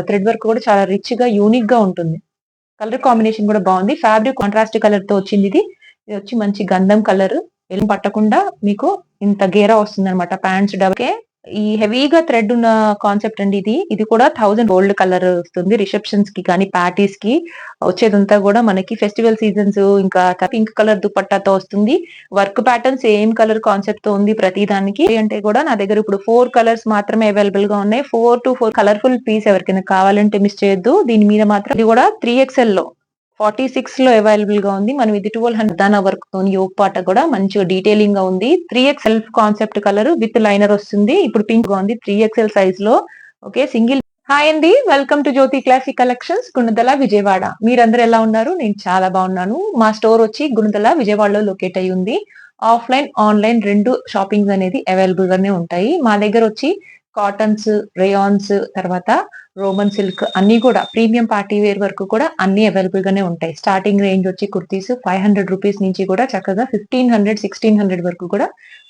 Thread work కూడా చాలా rich గా యూనిక్ గా ఉంటుంది. కలర్ కాంబినేషన్ కూడా బాగుంది. ఫ్యాబ్రిక్ కాంట్రాస్ట్ కలర్ తో వచ్చింది ఇది. ఇది వచ్చి మంచి గంధం కలర్. ఎల్లు పట్టకుండా మీకు ఇంత గేరా వస్తుందన్నమాట. ప్యాంట్స్ డబకే ఈ హెవీగా థ్రెడ్ ఉన్న కాన్సెప్ట్ అండి ఇది. ఇది కూడా 1000 గోల్డ్ కలర్ వస్తుంది. రిసెప్షన్స్ కి కానీ పార్టీస్ కి వచ్చేదంతా కూడా మనకి ఫెస్టివల్ సీజన్స్ ఇంకా పింక్ కలర్ దుపట్టాతో వస్తుంది. Work pattern same colour concept తో ఉంది ప్రతి దానికి. అంటే కూడా నా దగ్గర ఇప్పుడు 4 కలర్స్ మాత్రమే అవైలబుల్ గా ఉన్నాయి. 4 to 4 కలర్ఫుల్ పీస్ ఎవరికైనా కావాలంటే మిస్ చేయొద్దు. దీని మీద మాత్రం ఇది కూడా 3XL లో 46 లో అవైలబుల్ గా ఉంది. మనం ఇది 1200 దానా వర్క్ తోని యోగ్ పాట కూడా మంచిగా డీటెయిలింగ్ గా ఉంది. 3X self concept colour with liner వస్తుంది. ఇప్పుడు పింక్ గా ఉంది 3XL సైజ్ లో. Okay single. హాయ్ అండి, welcome to Jyothi classic collections, Gunadala Vijayawada. మీరందరూ ఎలా ఉన్నారు? నేను చాలా బాగున్నాను. మా స్టోర్ వచ్చి గుణదల విజయవాడలో లొకేట్ అయ్యి ఉంది. ఆఫ్లైన్ ఆన్లైన్ రెండు షాపింగ్స్ అనేది అవైలబుల్ గానే ఉంటాయి. మా దగ్గర వచ్చి కాటన్స్, రేయాన్స్, తర్వాత రోమన్ సిల్క్ అన్ని కూడా ప్రీమియం పార్టీ వేర్ వరకు కూడా అన్ని అవైలబుల్ గానే ఉంటాయి. స్టార్టింగ్ రేంజ్ వచ్చి కుర్తీస్ 500 రూపీస్ నుంచి కూడా చక్కగా 1500, 1600 వరకు కూడా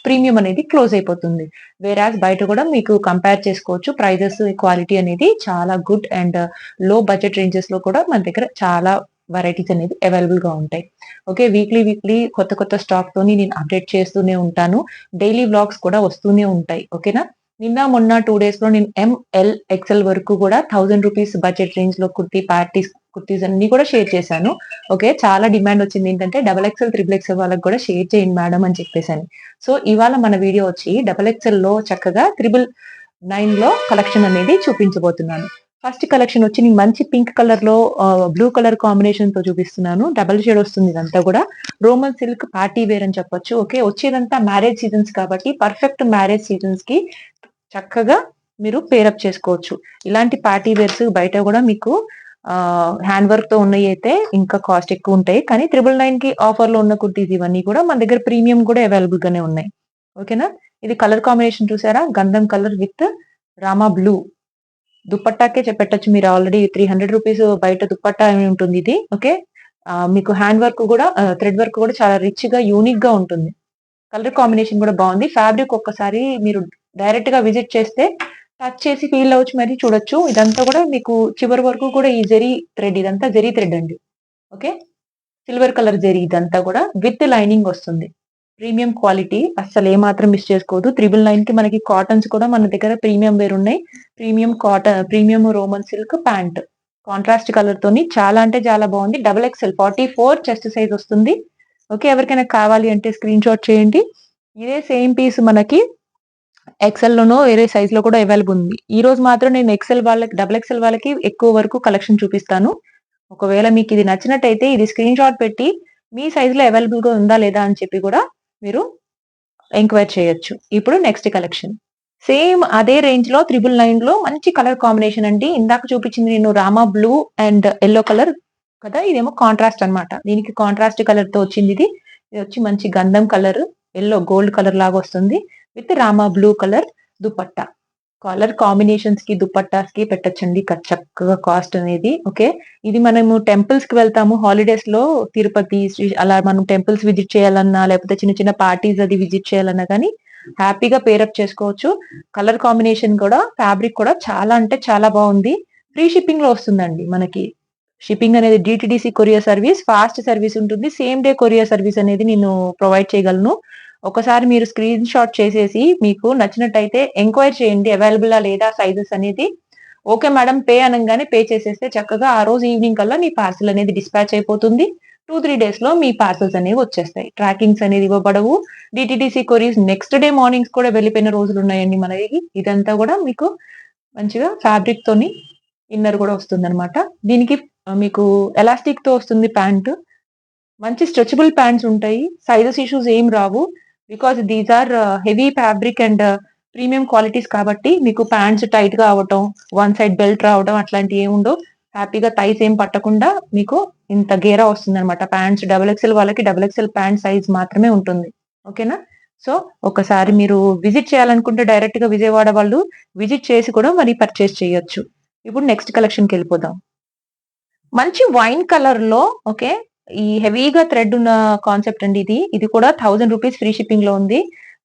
ప్రీమియం అనేది క్లోజ్ అయిపోతుంది. వేరాజ్ బయట కూడా మీకు కంపేర్ చేసుకోవచ్చు. ప్రైజెస్ క్వాలిటీ అనేది చాలా గుడ్ అండ్ లో బడ్జెట్ రేంజెస్ లో కూడా మన దగ్గర చాలా వెరైటీస్ అనేది అవైలబుల్ గా ఉంటాయి. ఓకే, వీక్లీ కొత్త కొత్త స్టాక్ తోని నేను అప్డేట్ చేస్తూనే ఉంటాను. డైలీ వ్లాగ్స్ కూడా వస్తూనే ఉంటాయి. ఓకేనా. నిన్న మొన్న 2 డేస్ లో నేను ML XL వరకు కూడా 1000 రూపీస్ బడ్జెట్ రేంజ్ లో కుర్తీస్ అన్ని కూడా షేర్ చేశాను. ఓకే, చాలా డిమాండ్ వచ్చింది ఏంటంటే XXL, XXL వాళ్ళకి కూడా షేర్ చేయండి మేడం అని చెప్పేసాను. సో ఇవాళ మన వీడియో వచ్చి XXL లో చక్కగా 999 లో కలెక్షన్ అనేది చూపించబోతున్నాను. ఫస్ట్ కలెక్షన్ వచ్చి నేను మంచి పింక్ కలర్ లో బ్లూ కలర్ కాంబినేషన్ తో చూపిస్తున్నాను. డబల్ షేడ్ వస్తుంది. ఇదంతా కూడా రోమన్ సిల్క్ పార్టీ వేర్ అని చెప్పొచ్చు. ఓకే, వచ్చేదంతా మ్యారేజ్ సీజన్స్ కాబట్టి పర్ఫెక్ట్ మ్యారేజ్ సీజన్స్ కి చక్కగా మీరు పేరప్ చేసుకోవచ్చు. ఇలాంటి పార్టీ వేర్స్ బయట కూడా మీకు హ్యాండ్ వర్క్ తో ఉన్నాయి అయితే ఇంకా కాస్ట్ ఎక్కువ ఉంటాయి. కానీ 999 కి ఆఫర్ లో ఉన్న కుర్తీస్ ఇవన్నీ కూడా మన దగ్గర ప్రీమియం కూడా అవైలబుల్ గానే ఉన్నాయి. ఓకేనా. ఇది కలర్ కాంబినేషన్ చూసారా? గంధం కలర్ విత్ రామా బ్లూ. దుపట్టాకే చెప్పెట్టచ్చు మీరు. ఆల్రెడీ 300 రూపీస్ బయట దుపట్టా ఉంటుంది ఇది. ఓకే, మీకు హ్యాండ్ వర్క్ కూడా థ్రెడ్ వర్క్ కూడా చాలా రిచ్ గా యూనిక్ గా ఉంటుంది. కలర్ కాంబినేషన్ కూడా బాగుంది. ఫ్యాబ్రిక్ ఒక్కసారి మీరు డైరెక్ట్ గా విజిట్ చేస్తే టచ్ చేసి ఫీల్ అవ్వచ్చు, మరి చూడొచ్చు. ఇదంతా కూడా మీకు చివరి వరకు కూడా ఈ జెరీ థ్రెడ్, ఇదంతా జెరీ థ్రెడ్ అండి. ఓకే, సిల్వర్ కలర్ జెరీ ఇదంతా కూడా విత్ లైనింగ్ వస్తుంది. ప్రీమియం క్వాలిటీ, అస్సలు ఏమాత్రం మిస్ చేసుకోవద్దు. 999 కి మనకి కాటన్స్ కూడా మన దగ్గర ప్రీమియం వేర్ ఉన్నాయి. Premium Roman silk pant contrast colour తోని చాలా అంటే చాలా బాగుంది. XXL 44 చెస్ట్ సైజ్ వస్తుంది. ఓకే, ఎవరికైనా కావాలి అంటే స్క్రీన్ షాట్ చేయండి. ఇదే సేమ్ పీస్ మనకి XL లోనో వేరే సైజ్ లో కూడా అవైలబుల్ ఉంది. ఈ రోజు మాత్రం నేను XXL వాళ్ళకి ఎక్కువ వరకు కలెక్షన్ చూపిస్తాను. ఒకవేళ మీకు ఇది నచ్చినట్టయితే ఇది స్క్రీన్ షాట్ పెట్టి మీ సైజ్ లో అవైలబుల్ గా ఉందా లేదా అని చెప్పి కూడా మీరు ఎంక్వైరీ చేయొచ్చు. ఇప్పుడు నెక్స్ట్ కలెక్షన్ సేమ్ అదే రేంజ్ లో 999 లో మంచి కలర్ కాంబినేషన్ అండి. ఇందాక చూపించింది నేను Rama blue and yellow colour కదా, ఇదేమో కాంట్రాస్ట్ అన్నమాట. దీనికి కాంట్రాస్ట్ కలర్ తో వచ్చింది ఇది. ఇది వచ్చి మంచి గంధం కలర్, ఎల్లో గోల్డ్ కలర్ లాగా వస్తుంది with Rama blue colour dupatta. Colour combinations కి దుపట్టాస్ కి పెట్టచ్చండి చక్కగా కాస్ట్ అనేది. ఓకే, ఇది మనము టెంపుల్స్ కి వెళ్తాము హాలిడేస్ లో, తిరుపతి అలా మనం టెంపుల్స్ విజిట్ చేయాలన్నా లేకపోతే చిన్న చిన్న పార్టీస్ అది విజిట్ చేయాలన్నా కానీ హ్యాపీగా పేరప్ చేసుకోవచ్చు. కలర్ కాంబినేషన్ కూడా ఫ్యాబ్రిక్ కూడా చాలా అంటే చాలా బాగుంది. ఫ్రీ షిప్పింగ్ లో వస్తుందండి మనకి. షిప్పింగ్ అనేది DTDC courier service, fast service ఉంటుంది. సేమ్ డే కొరియర్ సర్వీస్ అనేది నేను ప్రొవైడ్ చేయగలను. ఒకసారి మీరు స్క్రీన్ షాట్ చేసేసి మీకు నచ్చినట్టయితే ఎంక్వైరీ చేయండి అవైలబుల్ లేదా సైజెస్ అనేది. ఓకే మేడం పే అనగానే పే చేసేస్తే చక్కగా ఆ రోజు ఈవినింగ్ కల్లా మీ పార్సల్ అనేది డిస్పాచ్ అయిపోతుంది. 2-3 డేస్ లో మీ పార్సల్స్ అనేవి వచ్చేస్తాయి. ట్రాకింగ్స్ అనేది ఇవ్వబడవు. DTDC couriers next day mornings కూడా వెళ్ళిపోయిన రోజులు ఉన్నాయండి మనకి. ఇదంతా కూడా మీకు మంచిగా ఫ్యాబ్రిక్ తోని ఇన్నర్ కూడా వస్తుంది అనమాట. దీనికి మీకు ఎలాస్టిక్ తో వస్తుంది ప్యాంట్. మంచి స్ట్రెచబుల్ ప్యాంట్స్ ఉంటాయి. సైజెస్ ఇష్యూస్ ఏం రావు. Because these are heavy fabric and premium qualities కాబట్టి మీకు ప్యాంట్స్ టైట్ గా అవటం, వన్ సైడ్ బెల్ట్ రావడం అట్లాంటివి ఏమి ఉండవు. హ్యాపీగా థైస్ ఏం పట్టకుండా మీకు ఇంత గేరా వస్తుంది అనమాట. ప్యాంట్స్ XXL వాళ్ళకి XXL ప్యాంట్ సైజ్ మాత్రమే ఉంటుంది. ఓకేనా. సో ఒకసారి మీరు విజిట్ చేయాలనుకుంటే డైరెక్ట్ గా విజయవాడ వాళ్ళు విజిట్ చేసి కూడా మరి పర్చేస్ చేయొచ్చు. ఇప్పుడు నెక్స్ట్ కలెక్షన్ కి వెళ్ళిపోదాం. మంచి వైన్ కలర్ లో, ఓకే, ఈ హెవీగా థ్రెడ్ ఉన్న కాన్సెప్ట్ అండి ఇది. ఇది కూడా 1000 రూపీస్ ఫ్రీ షిప్పింగ్ లో ఉంది.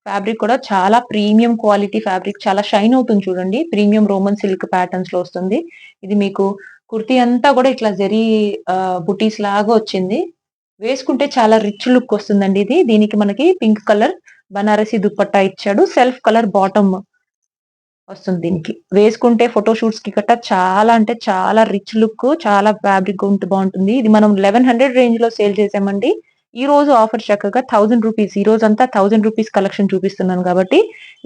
ఫ్యాబ్రిక్ కూడా చాలా ప్రీమియం క్వాలిటీ ఫ్యాబ్రిక్, చాలా షైన్ అవుతుంది చూడండి. ప్రీమియం రోమన్ సిల్క్ ప్యాటర్న్స్ లో వస్తుంది. ఇది మీకు కుర్తీ అంతా కూడా ఇట్లా జరీ బుటీస్ లాగా వచ్చింది. వేసుకుంటే చాలా రిచ్ లుక్ వస్తుందండి ఇది. దీనికి మనకి పింక్ కలర్ బనారసి దుపట్టా ఇచ్చాడు. సెల్ఫ్ కలర్ బాటమ్ వస్తుంది దీనికి. వేసుకుంటే ఫోటో షూట్స్ కి గట్టా చాలా అంటే చాలా రిచ్ లుక్, చాలా ఫ్యాబ్రిక్ బాగుంటుంది. ఇది మనం 1100 రేంజ్ లో సేల్ చేసామండి. ఈ రోజు ఆఫర్ చక్కగా 1000 రూపీస్. ఈ రోజంతా 1000 రూపీస్ కలెక్షన్ చూపిస్తున్నాను కాబట్టి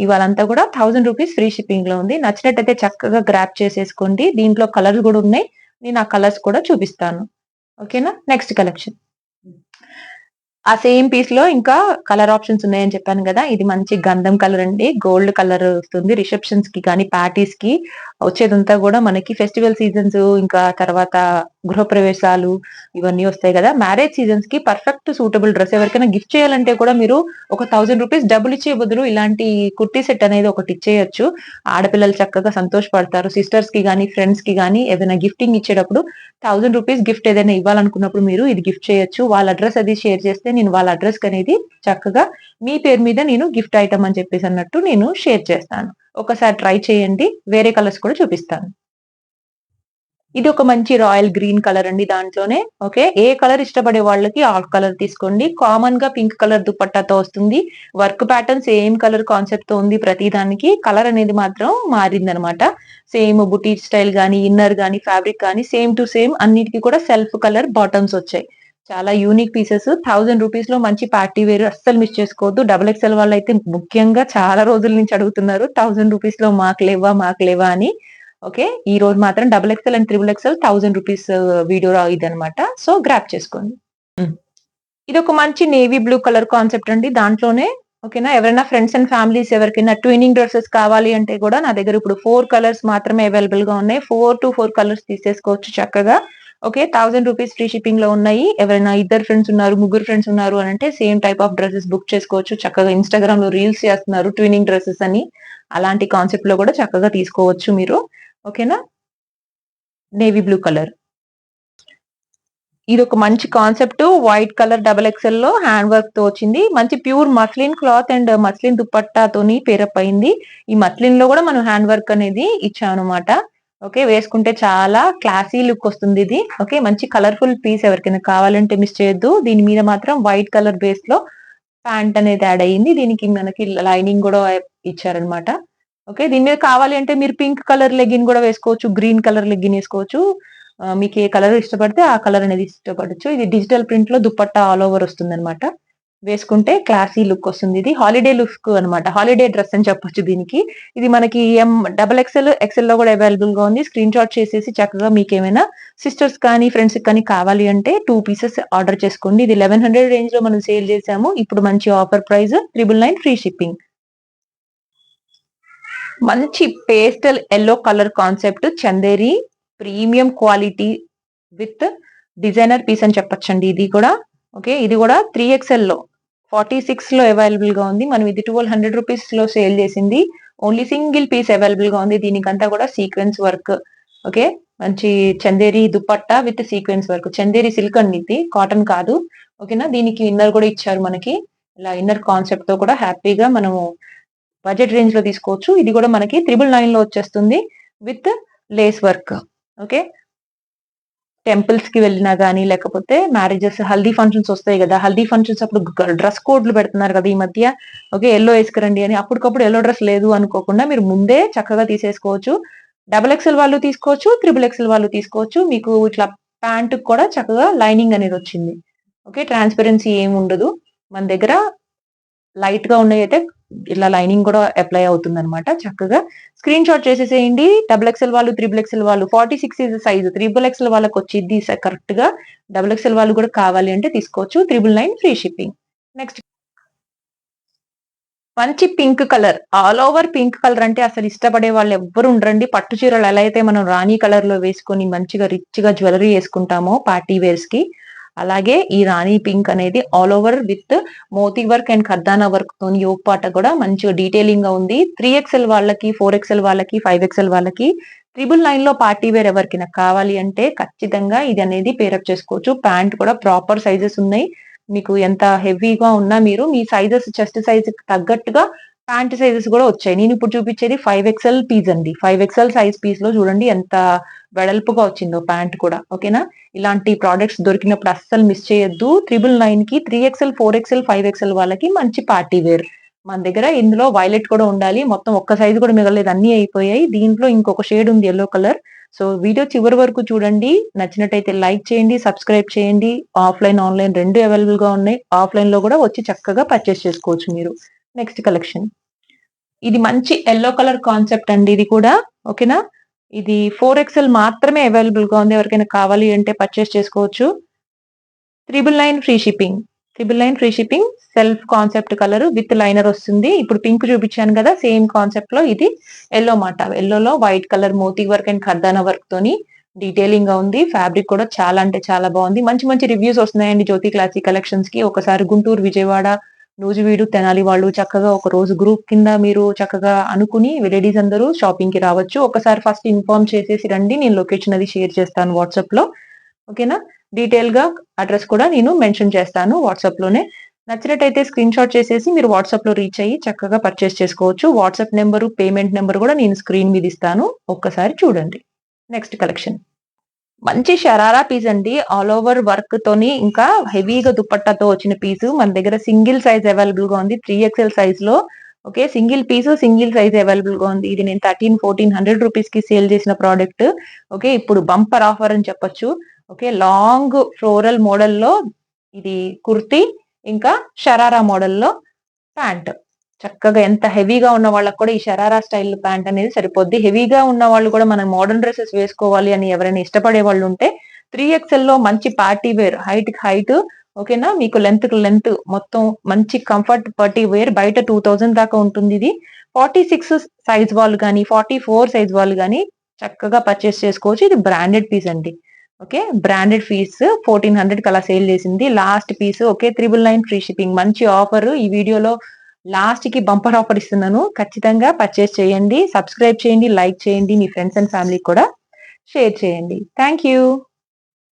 ఇవాళంతా కూడా 1000 రూపీస్ ఫ్రీ షిప్పింగ్ లో ఉంది. నచ్చినట్టయితే చక్కగా గ్రాప్ చేసేసుకోండి. దీంట్లో కలర్స్ కూడా ఉన్నాయి. నేను ఆ కలర్స్ కూడా చూపిస్తాను. ఓకేనా? Next collection. ఆ సేమ్ పీస్ లో ఇంకా కలర్ ఆప్షన్స్ ఉన్నాయని చెప్పాను కదా. ఇది మంచి గంధం కలర్ అండి. గోల్డ్ కలర్ వస్తుంది. రిసెప్షన్స్ కి కానీ పార్టీస్ కి వచ్చేదంతా కూడా మనకి ఫెస్టివల్ సీజన్స్, ఇంకా తర్వాత గృహప్రవేశాలు ఇవన్నీ వస్తాయి కదా. మ్యారేజ్ సీజన్స్ కి పర్ఫెక్ట్ సూటబుల్ డ్రెస్. ఎవరికైనా గిఫ్ట్ చేయాలంటే కూడా మీరు ఒక 1000 రూపీస్ డబ్బులు ఇచ్చే బదులు ఇలాంటి కుర్తీ సెట్ అనేది ఒకటి ఇచ్చేయచ్చు. ఆడపిల్లలు చక్కగా సంతోషపడతారు. సిస్టర్స్ కి గానీ, ఫ్రెండ్స్ కి గానీ ఏదైనా గిఫ్టింగ్ ఇచ్చేటప్పుడు 1000 రూపీస్ గిఫ్ట్ ఏదైనా ఇవ్వాలనుకున్నప్పుడు మీరు ఇది గిఫ్ట్ చేయొచ్చు. వాళ్ళ అడ్రస్ అది షేర్ చేస్తే నేను వాళ్ళ అడ్రస్ అనేది చక్కగా మీ పేరు మీద నేను గిఫ్ట్ ఐటమ్ అని చెప్పేసి అన్నట్టు నేను షేర్ చేస్తాను. ఒకసారి ట్రై చేయండి. వేరే కలర్స్ కూడా చూపిస్తాను. ఇది ఒక మంచి రాయల్ గ్రీన్ కలర్ అండి. దాంట్లోనే ఓకే, ఏ కలర్ ఇష్టపడే వాళ్ళకి ఆ కలర్ తీసుకోండి. కామన్ గా పింక్ కలర్ దుపట్టాతో వస్తుంది. Work pattern same colour concept తో ఉంది. ప్రతి దానికి కలర్ అనేది మాత్రం మారిందనమాట. సేమ్ బుటీ స్టైల్ గానీ, ఇన్నర్ గానీ, ఫ్యాబ్రిక్ గానీ సేమ్ టు సేమ్ అన్నిటికీ కూడా సెల్ఫ్ కలర్ బాటమ్స్ వచ్చాయి. చాలా యూనిక్ పీసెస్. 1000 రూపీస్ లో మంచి పార్టీ వేర్ అస్సలు మిస్ చేసుకోవద్దు. డబుల్ ఎక్స్ఎల్ వాళ్ళు అయితే ముఖ్యంగా చాలా రోజుల నుంచి అడుగుతున్నారు 1000 రూపీస్ లో మాకు లేవా అని. ఓకే, ఈ రోజు మాత్రం double XL and triple XL 1000 rupees video ఇదనమాట. సో గ్రాప్ చేసుకోండి. ఇది ఒక మంచి నేవీ బ్లూ కలర్ కాన్సెప్ట్ అండి. దాంట్లోనే ఓకేనా, ఎవరైనా ఫ్రెండ్స్ అండ్ ఫ్యామిలీస్ ఎవరికైనా ట్వినింగ్ డ్రెస్సెస్ కావాలి అంటే కూడా నా దగ్గర ఇప్పుడు 4 కలర్స్ మాత్రమే అవైలబుల్ గా ఉన్నాయి. 4 to 4 కలర్స్ తీసేసుకోవచ్చు చక్కగా. ఓకే, 1000 రూపీస్ ఫ్రీ షిప్పింగ్ లో ఉన్నాయి. ఎవరైనా ఇద్దరు ఫ్రెండ్స్ ఉన్నారు, ముగ్గురు ఫ్రెండ్స్ ఉన్నారు అని అంటే same type of dresses book చేసుకోవచ్చు. చక్కగా ఇన్స్టాగ్రామ్ లో రీల్స్ చేస్తున్నారు ట్వినింగ్ డ్రెస్సెస్ అని. అలాంటి కాన్సెప్ట్ లో కూడా చక్కగా తీసుకోవచ్చు మీరు. ఓకేనా, నేవీ బ్లూ కలర్. ఇది ఒక మంచి concept. White colour double XL లో హ్యాండ్ వర్క్ తో వచ్చింది. మంచి pure muslin cloth and muslin దుపట్టాతోని పేరప్ అయింది. ఈ మస్లిన్ లో కూడా మనం హ్యాండ్ వర్క్ అనేది ఇచ్చామన్నమాట. ఓకే, వేసుకుంటే చాలా క్లాసీ లుక్ వస్తుంది ఇది. ఓకే, మంచి కలర్ఫుల్ పీస్ ఎవరికైనా కావాలంటే మిస్ చేయొద్దు. దీని మీద మాత్రం వైట్ కలర్ బేస్ లో ప్యాంట్ అనేది యాడ్ అయ్యింది. దీనికి మనకి లైనింగ్ కూడా ఇచ్చారనమాట. ఓకే, దీని మీద కావాలి అంటే మీరు పింక్ కలర్ లెగ్గిన్ కూడా వేసుకోవచ్చు, గ్రీన్ కలర్ లెగ్గిన్ వేసుకోవచ్చు. మీకు ఏ కలర్ ఇష్టపడితే ఆ కలర్ అనేది ఇష్టపడచ్చు. ఇది డిజిటల్ ప్రింట్ లో దుపట్టా ఆల్ ఓవర్ వస్తుంది అనమాట. వేసుకుంటే క్లాసీ లుక్ వస్తుంది. ఇది హాలిడే లుక్ అనమాట. హాలిడే డ్రెస్ అని చెప్పొచ్చు దీనికి. ఇది మనకి డబల్ ఎక్స్ఎల్, ఎక్స్ఎల్ లో కూడా అవైలబుల్ గా ఉంది. స్క్రీన్ షాట్ చేసేసి చక్కగా మీకు ఏమైనా సిస్టర్స్ కానీ ఫ్రెండ్స్ కానీ కావాలి అంటే 2 పీసెస్ ఆర్డర్ చేసుకోండి. ఇది 1100 రేంజ్ లో మనం సేల్ చేసాము. ఇప్పుడు మంచి ఆఫర్ ప్రైస్ 999 ఫ్రీ షిప్పింగ్. మంచి pastel yellow colour concept Chanderi premium quality with designer piece అని చెప్పొచ్చండి ఇది కూడా. ఓకే, ఇది కూడా 3XL లో 46 లో అవైలబుల్ గా ఉంది. మనం ఇది 1200 రూపీస్ లో సేల్ చేసింది. ఓన్లీ సింగిల్ పీస్ అవైలబుల్ గా ఉంది. దీనికంతా కూడా సీక్వెన్స్ వర్క్. ఓకే, మంచి Chanderi dupatta with sequence work. Chanderi silk అండి ఇది, కాటన్ కాదు. ఓకేనా, దీనికి ఇన్నర్ కూడా ఇచ్చారు మనకి. ఇలా ఇన్నర్ కాన్సెప్ట్ తో కూడా హ్యాపీగా మనము బడ్జెట్ రేంజ్ లో తీసుకోవచ్చు. ఇది కూడా మనకి 999 లో వచ్చేస్తుంది with lace work. Okay, temples కి వెళ్ళినా గానీ, లేకపోతే మ్యారేజెస్, హల్దీ ఫంక్షన్స్ వస్తాయి కదా. హల్దీ ఫంక్షన్స్ అప్పుడు డ్రెస్ కోడ్లు పెడుతున్నారు కదా ఈ మధ్య. ఓకే, ఎల్లో వేసుకురండి అని. అప్పటికప్పుడు ఎల్లో డ్రెస్ లేదు అనుకోకుండా మీరు ముందే చక్కగా తీసేసుకోవచ్చు. డబల్ ఎక్స్ఎల్ వాళ్ళు తీసుకోవచ్చు, ట్రిపుల్ ఎక్స్ఎల్ వాళ్ళు తీసుకోవచ్చు. మీకు ఇట్లా ప్యాంట్ కూడా చక్కగా లైనింగ్ అనేది వచ్చింది. ఓకే, ట్రాన్స్పరెన్సీ ఏమి ఉండదు మన దగ్గర. లైట్ గా ఉన్నాయి అయితే ఇలా లైనింగ్ కూడా అప్లై అవుతుంది అనమాట. చక్కగా స్క్రీన్ షాట్ చేసేసేయండి. డబుల్ ఎక్స్ఎల్ వాళ్ళు, త్రిబుల్ ఎక్స్ఎల్ వాళ్ళు 46 ఇస్ సైజ్. త్రిబుల్ ఎక్స్ఎల్ వాళ్ళకి వచ్చింది కరెక్ట్ గా. డబుల్ ఎక్స్ఎల్ వాళ్ళు కూడా కావాలి అంటే తీసుకోవచ్చు. 999 ఫ్రీ షిప్పింగ్. నెక్స్ట్ మంచి pink colour, all over pink colour అంటే అసలు ఇష్టపడే వాళ్ళు ఎవ్వరు ఉండరండి. పట్టు చీరలు ఎలా అయితే మనం రాణి కలర్ లో వేసుకొని మంచిగా రిచ్ గా జ్యువెలరీ వేసుకుంటామో పార్టీ వేర్స్ కి, అలాగే ఈ రాణి పింక్ అనేది all over with moti work and khardana work తోని యోగ్ పాట కూడా మంచిగా డీటెయిలింగ్ గా ఉంది. 3XL వాళ్ళకి, 4XL వాళ్ళకి, 5XL వాళ్ళకి 999 లో పార్టీ వేర్ ఎవరికైనా కావాలి అంటే ఖచ్చితంగా ఇది అనేది పేరప్ చేసుకోవచ్చు. ప్యాంట్ కూడా ప్రాపర్ సైజెస్ ఉన్నాయి. మీకు ఎంత హెవీగా ఉన్నా మీరు మీ సైజెస్ చెస్ట్ సైజ్ తగ్గట్టుగా ప్యాంట్ సైజెస్ కూడా వచ్చాయి. నేను ఇప్పుడు చూపించేది 5XL పీస్ అండి. 5XL సైజ్ పీస్ లో చూడండి ఎంత వెడల్పుగా వచ్చిందో ప్యాంట్ కూడా. ఓకేనా? ఇలాంటి ప్రొడక్ట్స్ దొరికినప్పుడు అస్సలు మిస్ చేయొద్దు. 999 కి 3XL, 4XL, 5XL వాళ్ళకి మంచి పార్టీ వేర్. మన దగ్గర ఇందులో వైలెట్ కూడా ఉండాలి. మొత్తం ఒక్క సైజ్ కూడా మిగలలేదు. అన్ని అయిపోయాయి. దీంట్లో ఇంకొక షేడ్ ఉంది యెల్లో కలర్. సో వీడియో చివరి వరకు చూడండి. నచ్చినట్టయితే లైక్ చేయండి, సబ్స్క్రైబ్ చేయండి. ఆఫ్‌లైన్, ఆన్‌లైన్ 2 అవైలబుల్ గా ఉన్నాయి. ఆఫ్‌లైన్ లో కూడా వచ్చి చక్కగా పర్చేస్ చేసుకోవచ్చు మీరు. Next collection. ఇది మంచి యెల్లో కలర్ కాన్సెప్ట్ అండి ఇది కూడా. ఓకేనా? ఇది 4XL మాత్రమే అవైలబుల్ గా ఉంది. ఎవరికైనా కావాలి అంటే పర్చేస్ చేసుకోవచ్చు. 999 free shipping. 999 free shipping. Self concept colour with liner వస్తుంది. ఇప్పుడు పింక్ చూపించాను కదా సేమ్ కాన్సెప్ట్ లో ఇది యెల్లో మాట. యెల్లోలో white colour moti work and khardana work తోని డీటెయిలింగ్ గా ఉంది. ఫ్యాబ్రిక్ కూడా చాలా అంటే చాలా బాగుంది. మంచి మంచి రివ్యూస్ వస్తున్నాయండి జ్యోతి క్లాసిక్ కలెక్షన్స్ కి. ఒకసారి గుంటూరు, విజయవాడ, నూజివీడు, తెనాలి వాళ్ళు చక్కగా ఒక రోజు గ్రూప్ కింద మీరు చక్కగా అనుకుని లేడీస్ అందరూ షాపింగ్ కి రావచ్చు. ఒకసారి ఫస్ట్ ఇన్ఫార్మ్ చేసేసి రండి. నేను లొకేషన్ అది షేర్ చేస్తాను వాట్సాప్ లో. ఓకేనా? డీటెయిల్ గా అడ్రస్ కూడా నేను మెన్షన్ చేస్తాను వాట్సాప్ లోనే. నచ్చినట్టయితే స్క్రీన్ షాట్ చేసేసి మీరు వాట్సాప్ లో రీచ్ అయ్యి చక్కగా పర్చేస్ చేసుకోవచ్చు. వాట్సాప్ నెంబరు, పేమెంట్ నెంబర్ కూడా నేను స్క్రీన్ మీద ఇస్తాను. ఒక్కసారి చూడండి. Next collection. మంచి షరారా పీస్ అండి. ఆల్ ఓవర్ వర్క్ తోని ఇంకా హెవీగా దుపట్టాతో వచ్చిన పీసు. మన దగ్గర సింగిల్ సైజ్ అవైలబుల్ గా ఉంది. 3XL సైజ్ లో. ఓకే, సింగిల్ పీసు, సింగిల్ సైజ్ అవైలబుల్ గా ఉంది. ఇది నేను 1300-1400 రూపీస్ కి సేల్ చేసిన ప్రోడక్ట్. ఓకే, ఇప్పుడు బంపర్ ఆఫర్ అని చెప్పొచ్చు. ఓకే, లాంగ్ ఫ్లోరల్ మోడల్ లో ఇది కుర్తీ, ఇంకా షరారా మోడల్లో ప్యాంట్. చక్కగా ఎంత హెవీగా ఉన్న వాళ్ళకి కూడా ఈ షరారా స్టైల్ ప్యాంట్ అనేది సరిపోద్ది. హెవీగా ఉన్న వాళ్ళు కూడా మనం మోడర్న్ డ్రెస్సెస్ వేసుకోవాలి అని ఎవరైనా ఇష్టపడే వాళ్ళు ఉంటే 3XL లో మంచి పార్టీ వేర్, హైట్ కి హైట్. ఓకేనా? మీకు లెంత్ కి లెంత్ మొత్తం మంచి కంఫర్ట్ పార్టీ వేర్. బయట 2000 దాకా ఉంటుంది ఇది. 46 సైజ్ వాళ్ళు గానీ, 44 సైజ్ వాళ్ళు గానీ చక్కగా పర్చేస్ చేసుకోవచ్చు. ఇది బ్రాండెడ్ పీస్ అండి. ఓకే, బ్రాండెడ్ పీస్ 1400 కి అలా సేల్ చేసింది. Last piece. Okay, 999 free shipping. మంచి ఆఫర్. ఈ వీడియోలో లాస్ట్ కి బంపర్ ఆఫర్ ఇస్తున్నాను. ఖచ్చితంగా పర్చేస్ చేయండి. సబ్స్క్రైబ్ చేయండి, లైక్ చేయండి. మీ ఫ్రెండ్స్ అండ్ ఫ్యామిలీ కూడా షేర్ చేయండి. Thank you.